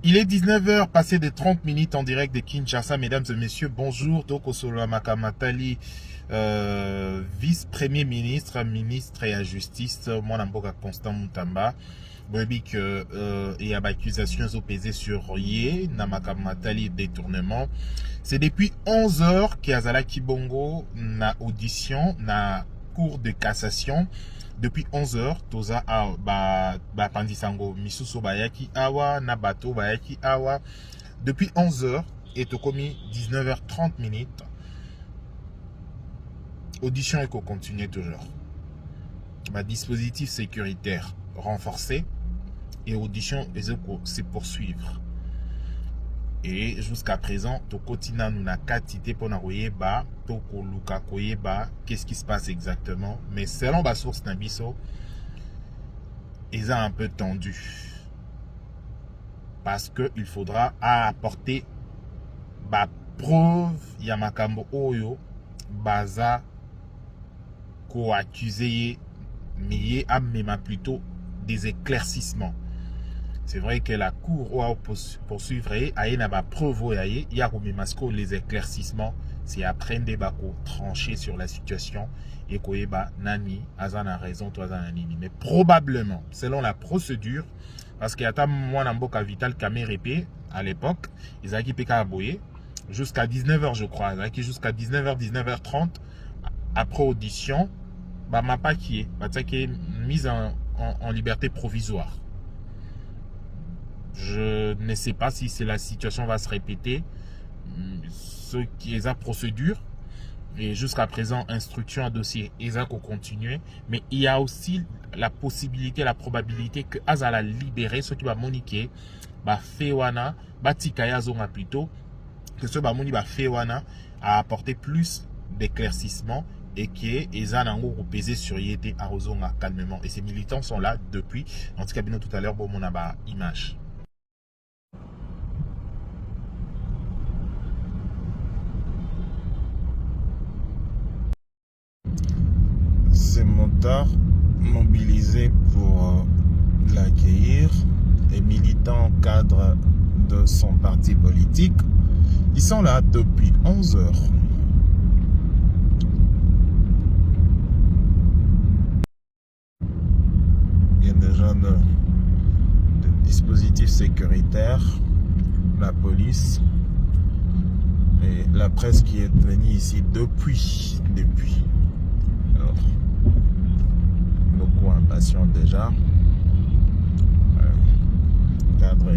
Il est 19h, passé de 30 minutes en direct de Kinshasa. Mesdames et messieurs, bonjour. Toko Solo Makamatali, vice-premier ministre, ministre et à justice, moi Mboka Constant Moutamba. Il y a des accusations opposées sur Yé, Namakamatali détournement. C'est depuis 11h qu'Azala Kibongo na audition, na cour de cassation. Depuis 11h, toza pandisango misuso bayaki awa na bato bayaki awa. Depuis 11h et tokomi 19h30 minutes. Audition et continue toujours. Dispositif sécuritaire renforcé et audition et se poursuivre. Et jusqu'à présent, tokotina nuna katite pona koyeba, toko luka koyeba, qu'est-ce qui se passe exactement. Mais selon ma source Nabiso, ils ont un peu tendu. Parce qu'il faudra apporter ba preuve yamakambo oyo, baza ko accusé, mais amema plutôt des éclaircissements. C'est vrai que la cour va poursuivre, il y a des preuves, il y a les éclaircissements, c'est après des bako trancher sur la situation et que nani azana raison toi nani. Mais probablement, selon la procédure, parce qu'il y a moi Namboka Vital Kamérépé à l'époque, ils ont équipé Kaboye jusqu'à 19h je crois, jusqu'à 19h 19h30 après audition, ma pas qui est mise en liberté provisoire. Je ne sais pas si la situation va se répéter. Ce qui est la procédure. Et jusqu'à présent, instruction à dossier. ESA qu'on continue. Mais il y a aussi la possibilité, la probabilité que Azala libérer ce qui va moniquer. Fewana, Tikaya Zonga plutôt. Que ce Bamoni Fewana a apporté plus d'éclaircissement. Et que ESA n'a pas pesé sur Yété à Rozonga calmement. Et ces militants sont là depuis. En tout cas, tout à l'heure, bon, on a image. Ces motards mobilisés pour l'accueillir, les militants cadres de son parti politique, ils sont là depuis 11 heures. Il y a déjà de dispositifs sécuritaires, la police et la presse qui est venue ici depuis. Alors, beaucoup impatients déjà. Cadre